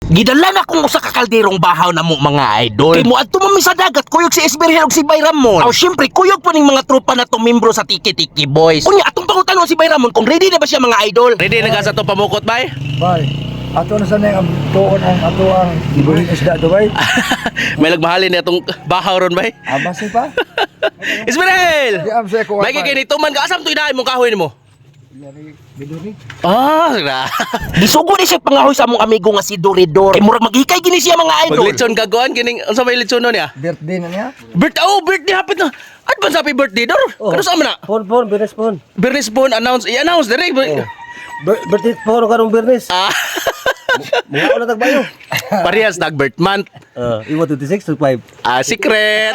Gidala na kung usa ka kalderong bahaw na mo mga idol. Kay mo adto man sa dagat kuyog si Esberhel ug si Bayramon. Aw syempre kuyog pa ning mga tropa na to membro sa Tiki-Tiki Boys. Unya atong pangutanon si Bayramon kung ready na ba siya mga idol? Ready na ka sa to pamukot bay? Bay, ato na sana ang tuon ang ato ang ibuhin isda do bay. May nagmahalin na itong bahaw ron bay. Abasin pa? Ismael! Di am sa ko. May kay tuman ka asam to inaay mong kahoy nimo. Yari biduri. Ah, na. Gisugo ni siya pangahoy sa among amigo nga si Doridor. Kay murag maghikay gini siya mga idol. Maglitson kaguan kining unsa may litson no niya? Birthday na niya. Birthday hapit na. Advance happy birthday dor. Kano sa man na? Pon, Bernes pon. Bernes phone i-announce dire. Bertis pon karong Bernes. Ah, Mga na tagbayo. parehas nag birth month. Iwa 26 to 5. Ah, secret.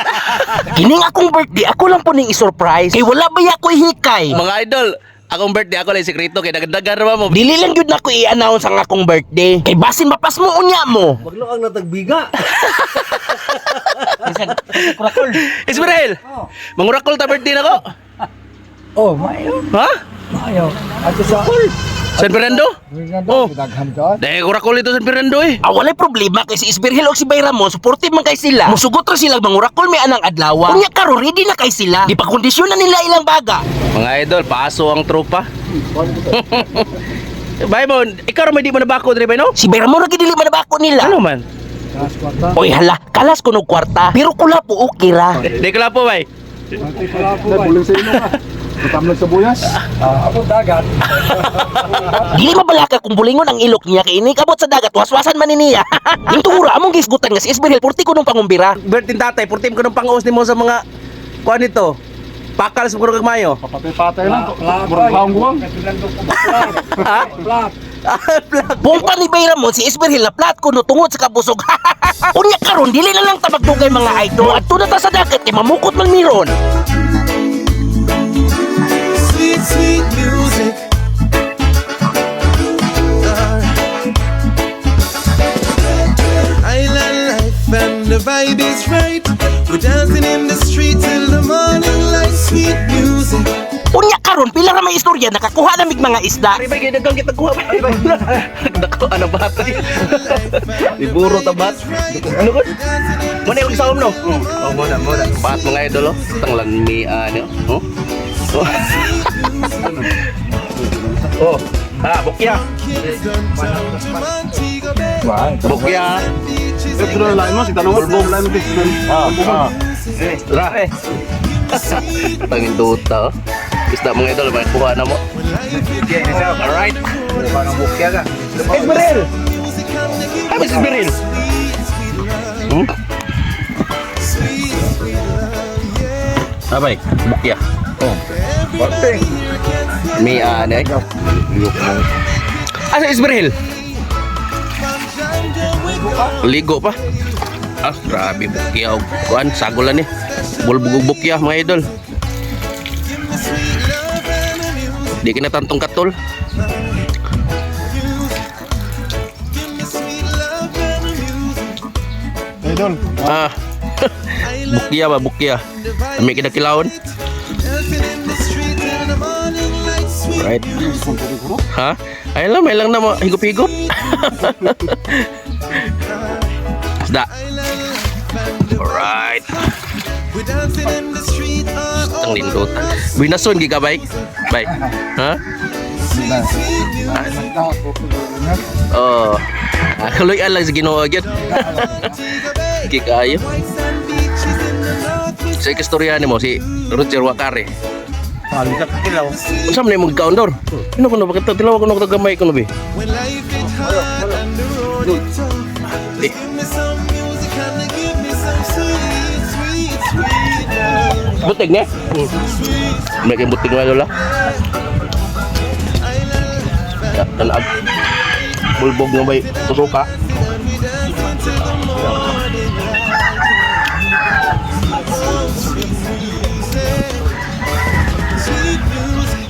Kining akong birthday ako lang po ning i-surprise. Kay wala ba ako hikay? Mga idol, akong birthday ako lang sekreto kay dagdagan ra mo. Dili lang yun na ko i-announce ang akong birthday. Kay basin mapas mo unya mo. Maglo ang natagbiga. Ismael. Mangurakol ta birthday nako. Oh, maayo. Ha? Maayo. Ato sa San Fernando? Oh. Oh, daghan ka. Dahil kurakol ito San Fernando eh. Walay problema kay si Esberhel ug si Bayramon supportive man kay sila. Musugot ra sila mangurakol may anang adlaw. Unya karon ready na kay sila. Di pa kondisyon na nila ilang baga. Mga idol, paso ang tropa. Bay mo, ikaw rin may di mo nabako dire bay no? Si Bayramon ra gid dili man bako nila. Ano man? Kas kwarta. Oy hala, kalas ko og kwarta. Pero kula po okay ra. Di ko lang po bay. Ate pala po. Bulong sa ino ka. Tutamlag sa buyas. Ako dagat. Dili mabalaka kung bulingon ang ilok niya kay ini kabot sa dagat waswasan man ni niya. Yung tuura among gisgutan nga si Esberhel purti ko nung pangumbira. Bertin tatay, purtim ko ng pang-uos nimo sa mga kuan nito. Pakal sa mga kagmayo. Papatay-patay lang. Murag haong guwang. Ha? Plat. Bumpa ni Bayramon si Esberhel na plat ko no tungod sa kabusog. Unya karon dili na lang tabagdugay mga idol. Adto na ta sa dagat kay mamukot man miron. Sweet, sweet music. Island life and the vibe is right. We're dancing in the street till the morning light. Sweet music. Unya karon pila ra may istorya nakakuha na mig mga isda. Ari bay kay dagang kita kuha bay. Dako ano ba tay? Iburo tabat. Ano ko? Muna yung saom no? Oh, muna. Bat mga idol oh. Tanglan mi ano? Oh. Oh. Ah, bukya. Bukya. Ito na lang mo. Si tanong mo. Lang mo. Tara. Tangin duta oh. Isda mga idol, may kuha na mo. Alright. Esmeril! Ano si Esmeril? Abay, bukya. Oh. Parte. May ano eh. Asa Esmeril? Ligo pa. Ah, grabe bukya. Kuan, sagulan eh. Bulbugog bukya mga idol. Di kena tantong katol. Idol. Ah. Bukya ba bukya. Kami kita kilawon. Right. Ha? Ay lang na mo higup-higup. Isda. Alright. Ang lindot. Binason giga bay. Bay. Ha? Oh. Kaluyan lang sa Ginoo gyud. Kikayo. Sa istorya nimo si Roger Wakare. Palikat kilaw. Unsa man imong kaundor? Ano kuno bakit tilaw kuno gamay kuno bi? Eh. Butig niya? May kayong butig nga lola. Ya, tanag. Bulbog nga may tusuka.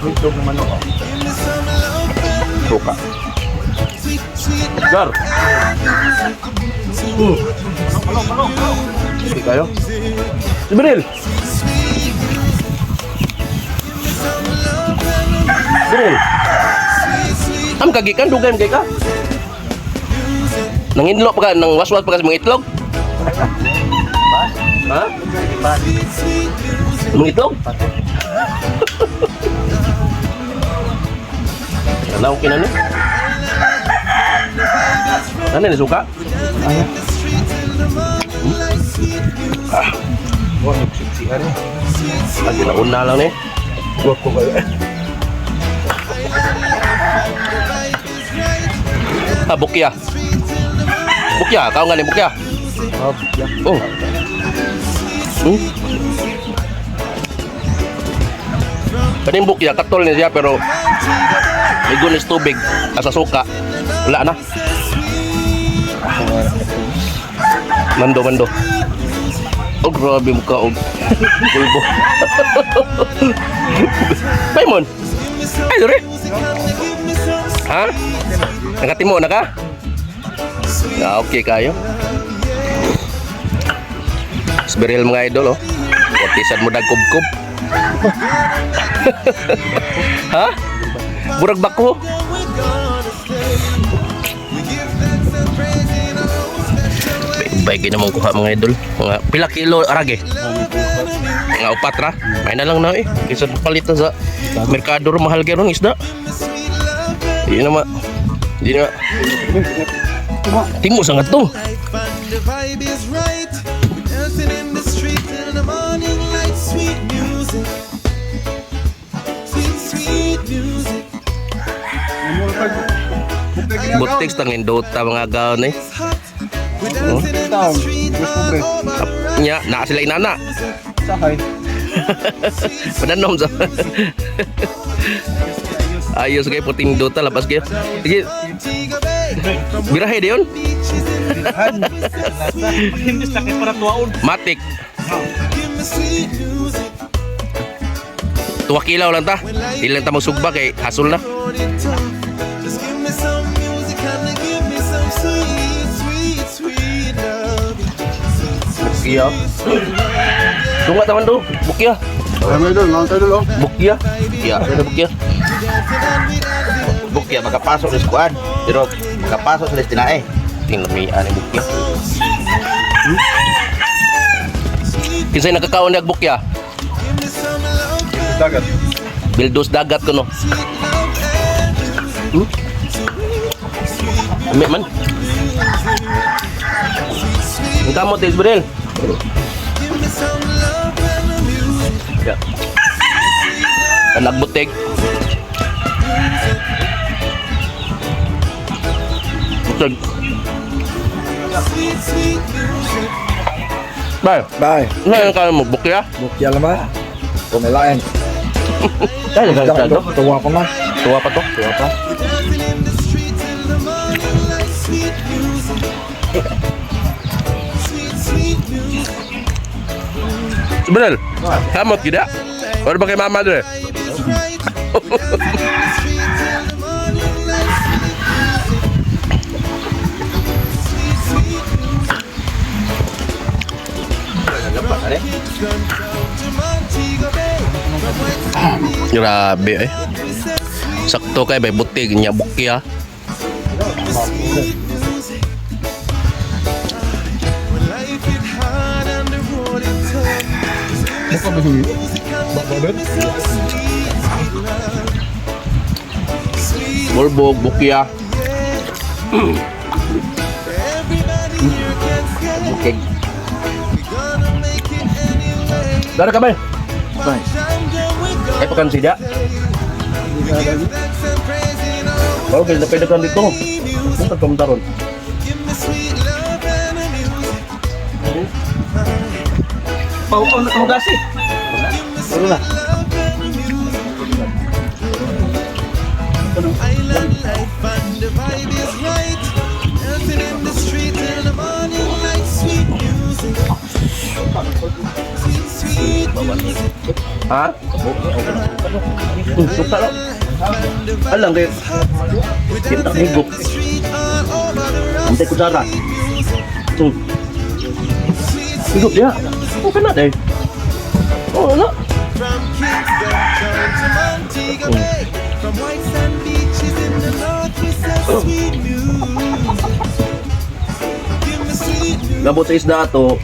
Ito naman ako. Tusuka. Gar. Sige kayo. Ibril. Ibril. Am kagikan dugay kay ka. Nangidlo pa ka, nang waswas pa ka sa mga itlog? Ha? Mga itlog? Ano okay na no? Ano ni suka? Wah, nagsiksihan eh. Lagi na una lang ni. Huwag ko kayo. Bukya. Bukya, kau nga ni bukya. Oh. Kaning bukya katol ni siya pero may gunis tubig asa suka. Wala na. Mando. Oh, grabe mukha og pulbo. Paimon. Ay, dore. Ha? Nakatimo na ka? Ah, okay kayo. Sberil mga idol, oh. Kortisan mo dagkub-kub. Ha? Burag bako. Baik naman kuha mga idol. Mga pila kilo arage. Mga 4 ra. May na lang na eh. Kaysa palitan sa merkado ro mahal gyud ang isda. Di na. Timo sangat to. The vibe is right. We're dancing in the street till the morning light. Sweet music. Sweet music. Butex tangin dota mga gaon eh. We're dancing in the street all over. Nya na sila inana. Sakay. Padanom sa. Ayos kay puting dota labas kayo. Sige. Birahe de yon. Hindi sakit para tuwaon. Matik. Give me sweet music. 2 kilaw lang ta. Ilang ta magsugba kay hasol na. Just give me some music and give me some sweet love. Bukya. Tunga taman do. Bukya. Alam mo idol, lang tayo idol oh. Bukya. Ya, ada bukya. Bukya makapasok sa squad pero makapasok sa destinae. Tingnan mi ani bukya. Kisay nakakaon nag bukya. Dagat. Bildos dagat ko no. Ame man. Ang kamot Isbrel. Ya. Anak butik. Butik. Bye. Bye. Ngayon ka mo bukya. Bukya naman. Pumilain. Tayo ka Dagat sa to. Tuwa ko na. Tuwa pa to. Tuwa pa. Sebenarnya, kamot tidak? Baru pakai mama deh. Grabe eh. Sakto kay bay butig nya bukya. Muka behiwi. Badan. Bulbog bukya. Bukig. Dari ka bay? Bye. Eh pekan tidak. Baru kita pedekan dito. Punta komentaron. Pau ko na gasi. Baru lah. Island life and the vibe is right. Dancing in the street till the morning light. Sweet music. Sweet music. Ha? Suka lo. Alang kay kita higop. Street all over the road. Antay kutsara. Higop dia. Okay na deh. Oh, wala. From Kingston to Montego Bay. From white sand beaches in the north we say sweet music. Gabot sa isda ato,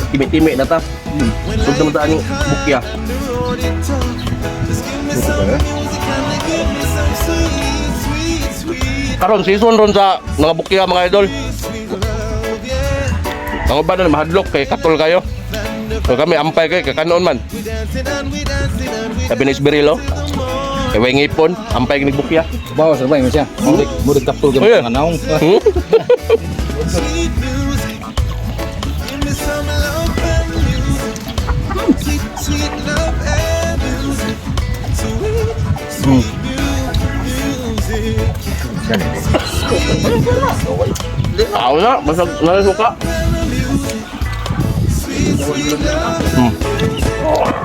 timi-timi na ta. Sud naman ta aning bukya. Karon season ron sa mga bukya mga idol. Ang uban na mahadlok kay katol kayo. So kami ampay kay kakanon man. Sabi ni Isberilo. Kay way ngipon, ampay kay bukya. Bawas na ba yun siya? Murid kapul Oh, yeah. ka ng naong. Hmm? Sweet music. Give me some love and music. Sweet, sweet love and music. Sweet, sweet music. Ako na, basag na suka. Sweet, sweet music.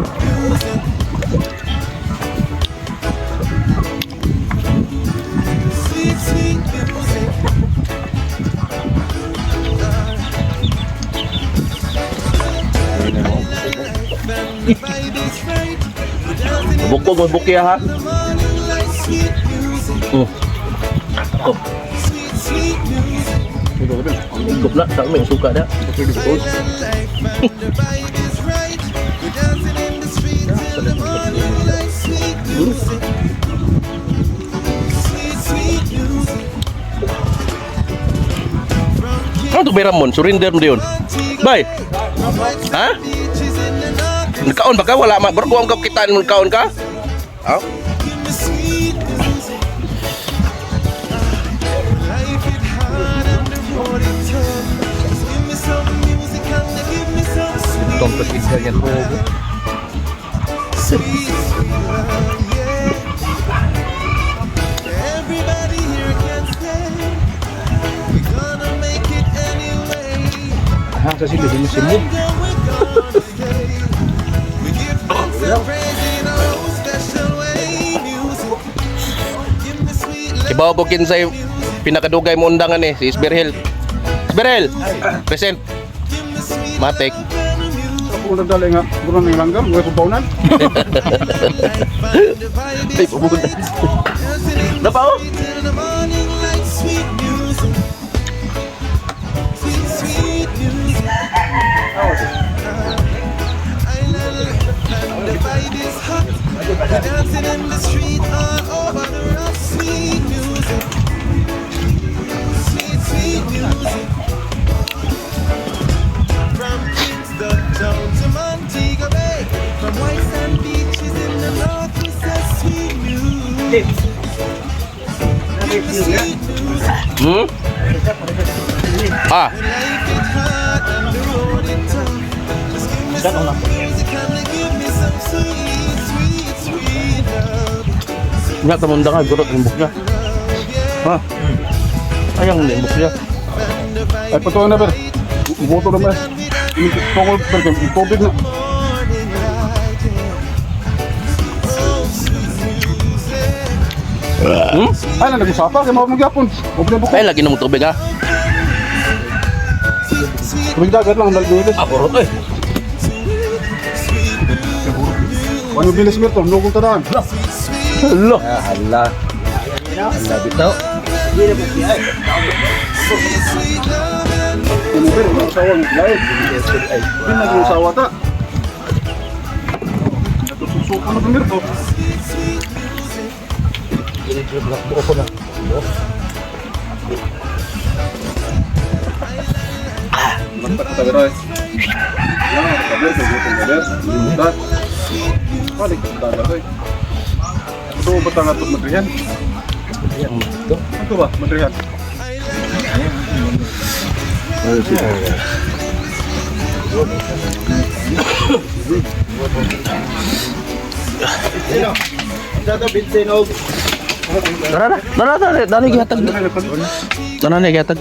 The vibe is right. We're dancing in Bukog mo bukya ha. the morning light. Sweet music. Sweet, sweet music. Higop na, sa amin suka na. The vibe is right. We're dancing in the street till the morning light. Sweet music. Sweet, sweet music. Ano to Bayramon? Surrender mo diyon. Bay. Ha? Beaches in the north. Nagkaon ba ka? Wala ma. Baru ang kakitaan mo kaon ka? Ha? Give me sweet music. Life is hard and the road is tough. Just give me some music and give me some sweet. Sweet, sweet love, yeah. Everybody here can say we're gonna make it anyway. Ha, sa sila din si Mo. We're gonna stay. We give thanks and praise in our own special way. Music, give me sweet love. Ibaw po kinsay pinakadugay mo undangan eh, si Isberhel. Isberhel! Present. Give me sweet Matik. Kung nagdali nga, buron ng langgam, huwag kumpaunan. Ay, pumunta. Napa oh? till the morning light. Sweet music, sweet, sweet music. And the vibe is hot. We're dancing in the street all over the rock. Sweet music, sweet, sweet music. From Kingston down to Montego Bay, from white sand beaches in the north, we say sweet music. Give me sweet music. Hmm? Ah, Life is hard and the road is tough. Just give me some music and give me some sweet, sweet, sweet love. nga tamundangan, gurot ang bukya. Ha? Ayang na yung bukya. Ay, patuwa na, ber. Boto na, ber. Tungkol, ber, kaya tubig na. Morning light, yeah. Oh, sweet music. Hmm? Ay, nagusapa, kaya mga magyapon. Huwag na buko. Ay, lagi na mong tubig ha. Tubig dagat lang, nalagbilis. Ako ron eh. Ano bilis mo ito? Nugong tadaan. Hello. Hala. Hala bitaw. Ano, ber, mga usawang lain. Hindi nag-usawa ta. Natususuko na ito ito. Mantap kita beroy. Ya, kabar kegiatan kabar. Lihat. Balik kita beroy. Itu betang atut menterian. Itu bah menterian. Dani gihatag. Dani gihatag.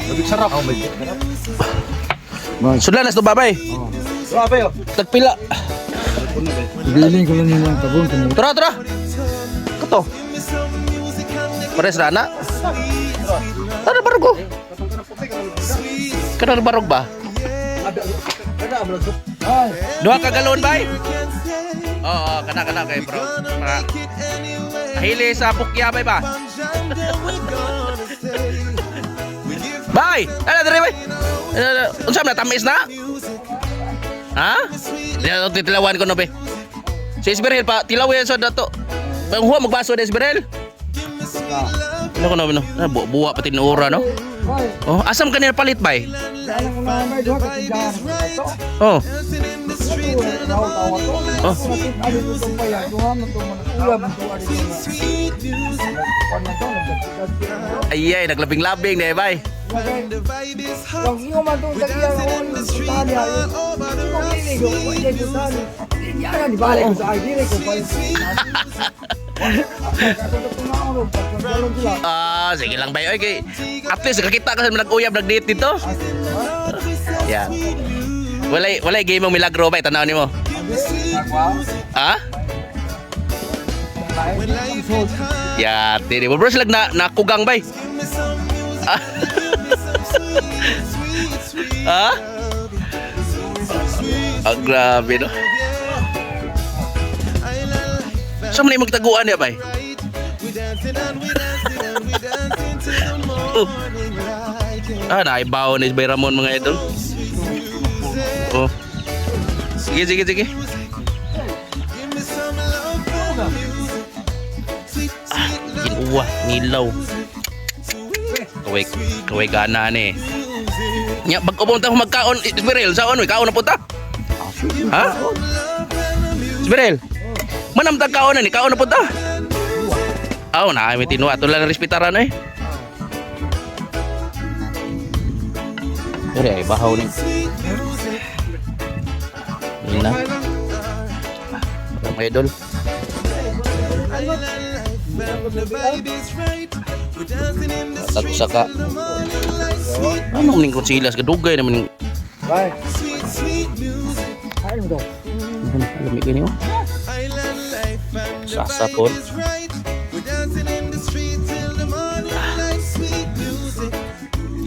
Lebih sarap. Sudah nas to babay. Apa yo? Tagpila. Biling ko lang yung tabon. Tara. Kato. Pares rana. Ada barog ko. Kada barog ba? Dua ka galon bay. Oo, kana kay bro. Para hili sa bukya bay ba? Bay! Ano diri bay? Unsa man tamis na? Ha? Diyan titilawan ko no be. Si Isberhel pa tilawin sa dato. Panghuwa magbaso de Isberhel. Ano ko no? Buwa pati nuura no? Oh, asam kanina palit bay? Oh. Oh. Ayay, naglabing-labing na bay. Sige lang bay. Okay. At least kakita ka sa nag-uyab nag-date dito. Yan. Walay game mong milagro bay, tanaw nimo. Ha? Ya, tiri mo bro sila nakugang bay. Ha? Grabe no. Sa man magtaguan niya bay? Naibaw ni Bay Ramon mga idol. Oh. Sige. Kinuwa, nilaw. Kaway gana ni. Nya bag pumunta ko magkaon Isberhel, saon we kaon na punta? Ha? Isberhel. Manam tag kaon ni, kaon na punta? Aw na may tinuwa to lang respetaran eh. Pero ay bahaw ni. Ina. Mga idol. Saka anong ning konsilas kadugay naman. Bye. Kain mo daw. Lami gani oh. Sasapon.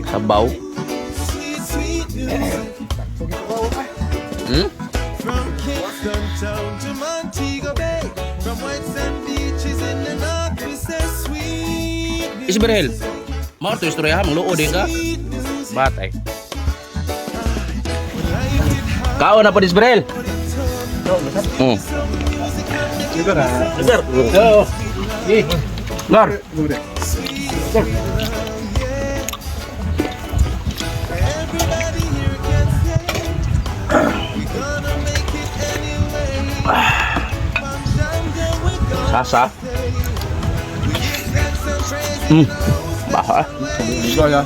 Sabaw. Hmm? Isberhel. Mau to istorya mang luod din ka. Batay. Kaon na pa Isberhel. Gar. Gar. Sasa. Baha. Gaya.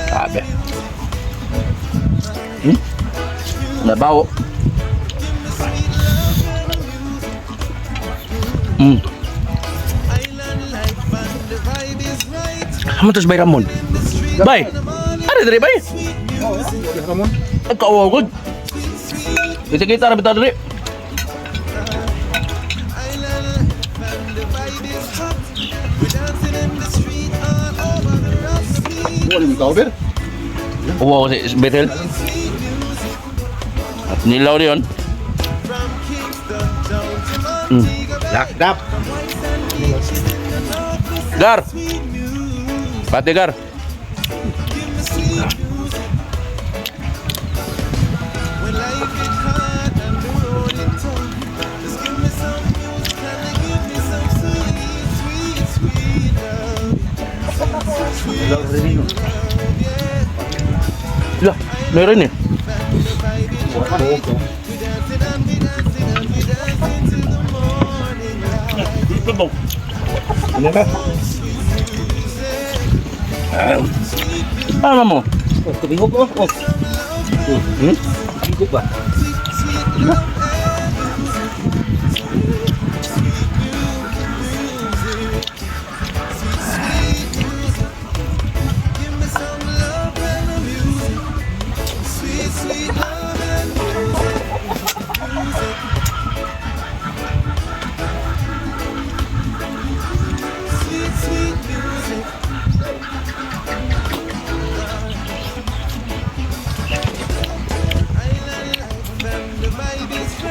Sabi. Nabaw. Kamu terus Bay Ramon. Bay. Ada dari Bay. Ramon. Kau awal. Kita ada betul dari. Boleh minta Uber? Wow, si Isberhel. Nilaw dia. Lakdap. Gar. Pati Gar. Lah, meron eh. Bebong. Ano ka? Ano mo? Oh, kabihog mo. Oh. Kabihog ba? The vibe is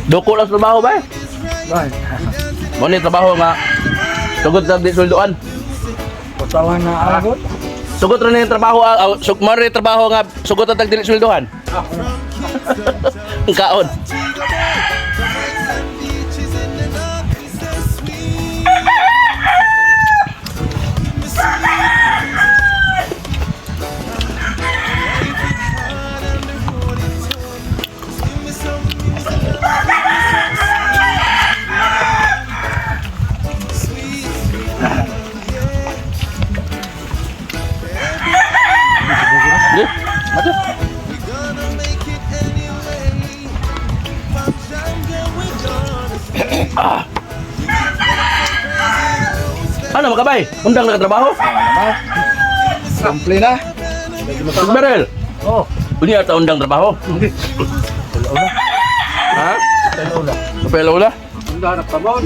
Doko lang sa trabaho ba? Bay. Mo ni trabaho nga sugod sa di sulduan. Patawan na agot. Sugot rin yung trabaho, mo rin yung trabaho nga sugot at dili sulduhan. Ang kaon. Ano makabay? Undang nakatrabaho? Komple na. Merel. Oh. Bunyi ata undang trabaho? Ha? Kapela ula? Hindi hanap ka mo.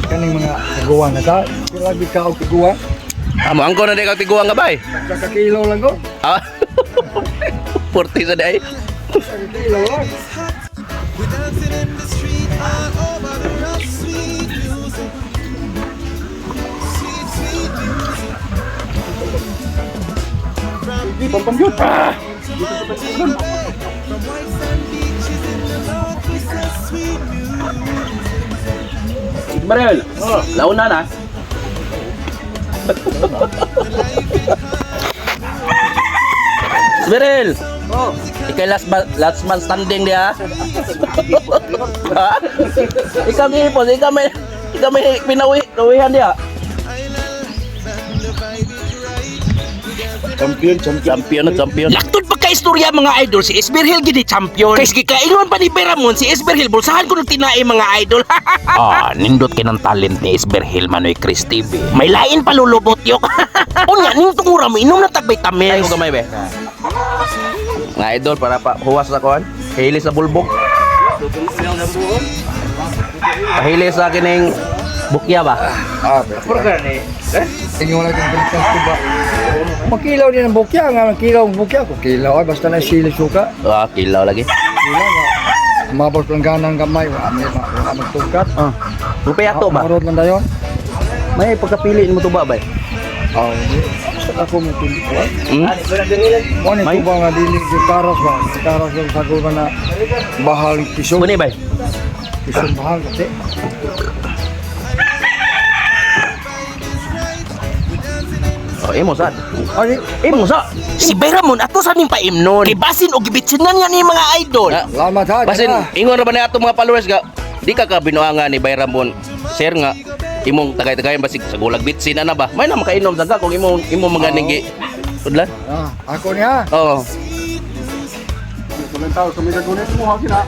Kaning mga kagawa na ka. Lagi ka og kagawa. Amo angko na di kag tiguang nga bay. Kakakilo lang ko. Ah. 40 sa day. Kakakilo lang. We're dancing in the street all over the rock. Sweet music. Sweet, sweet music. From white sand beaches in the north, we say sweet music. Merel. Launa na. Merel. Oh. Ikay last man standing dia. Ha? Ikaw gihipon, ikaw may pinawihan dia. Champion. Laktod pa ka istorya mga idol si Esberhil gini champion. Kay sige kaingon pa ni Bayramon si Esberhil bulsahan ko ng tinai mga idol. Nindot kinang talent ni Esberhil Manoy Chris TV. May lain pa lulubot yok. Unya ning tungura mo inom na tag Ay vitamins. ko gamay be. Nga idol para pa huwas sa kuan. Kahili sa bulbog. Kahili sa kining bukya ba? Tingin wala kang balikas ko ba? Makilaw din ang bukya nga, makilaw ang bukya ko. Kilaw ay basta na sili suka. Ah, kilaw lagi. Kilaw nga. Mabot lang ganang gamay, wala magtugkat. Rupay ato ba? Marot lang dayon. May pagkapili mo to ba ba? Oh, ako mo tuloy ko. Hmm? Ano ito ba nga dili gitaras ba? Gitaras yung sago ka na bahal piso. Muni ba? Piso bahal kasi. Oh, imo sad. Ay, Imo sa. Si Bayramon ato sa ning paimnon. Kay basin og gibitsinan nga ni mga idol. Ah, salamat ha. Basin ingon ra ba na ato mga followers ga? Di ka binuanga ni Bayramon. Sir nga imong tagay-tagay basig sa gulag bitsin na ba? May na makainom daga kung imong maganing gi. Tudlan? Ah, ako niya. Oo. Komentar kami gagunin mo ha kina.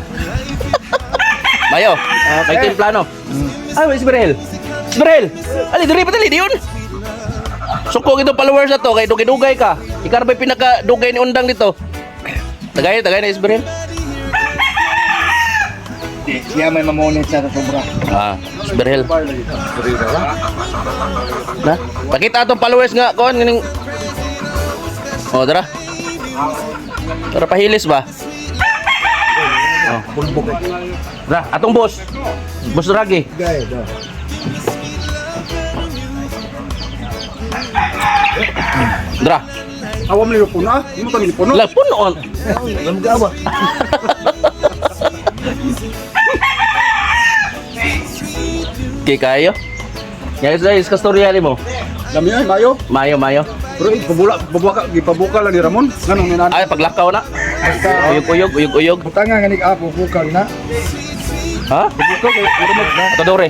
Mayo, may team plano. Ay, Isberel. Isberel. Ali diri pa tali diyon. Sukog itong followers na to, kay dugay-dugay ka. Ikaw ba pinaka-dugay ni undang dito? Tagay na Isberel. Siya may mamonit siya sa sobra. Ah, Isberel. Na? Pakita atong followers nga kon nganing. Oh, tara. Tara pahilis ba? Oh, bulbog. Tara, atong boss. Boss Ragi. Gay, do. Tara. Awam ni puno ah. Imo tani puno. Lah punon. Lam gawa. Kay kayo. Yang sa kastorya ni mo. Dami ay mayo. Mayo. Pero gipabuka lang ni Ramon. Nganong ninan. Ay paglakaw na. Basta Uyog. butanga nga ni apo bukal na. Ha? Buka kay Ramon. Ato dore.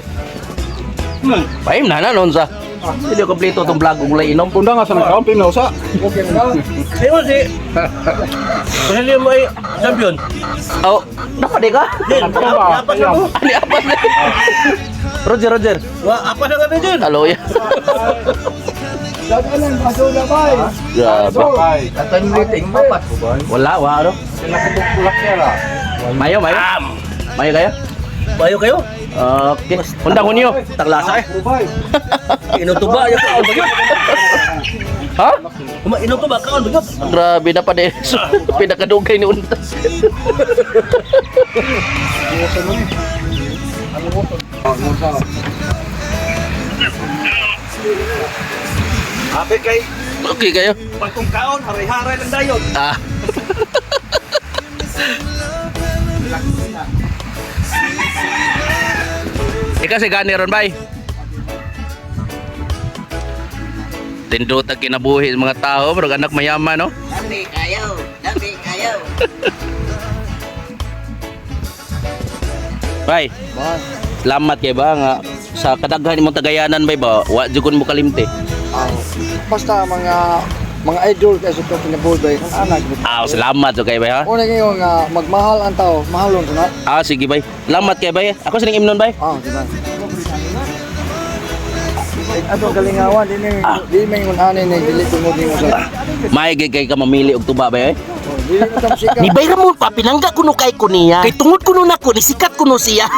Paim na noon sa. Hindi ko kompleto itong vlog kung lay inom. Punda nga sa nakamping na usa. Okay na. Ayun si. Pwede mo ay champion. Oh, dapat ka? Ani apas na. Roger. Apa na kami dyan? Halo ya. Dagalan paso na bay. Grabe. Ay. Tatan meeting papat ko ba? Wala, ano? Sila sa tulak niya la. Mayo. Mayo kayo? Bayo kayo? Okay. Undang hunyo. Taglasa eh. Inutuba yung kaon bagyo. Ha? Inutuba kaon bagyo. Grabe na pa de. Pinakadugay ni unta. Ape kay Okay kayo? pagkong kaon, haray-haray lang dayon. Ah. Ika si gani ron bay. Tindot ang kinabuhi sa mga tao, pero anak mayaman, no? Dami kayo, dami kayo. Bay, Mas, salamat kay ba nga sa kadaghan imong tagayanan bay ba, wa jud kun mo kalimti. basta mga idol kasi ito kinabuhi ba yung anak. Ah, salamat so kay bay ha. Una ngayon nga magmahal ang tao, mahalon ko na. Ah, sige bay. Salamat kay bay. Ako sining imnon bay. Diba? Ato galingawan, di may ngunhanin ni dili ko mo din mo sa. May gay ka mamili og tuba bay. Dili ko tam sikat. Ni Bayramon pa pinangga kuno kay ko niya. Kay tungod kuno nako ni sikat kuno siya.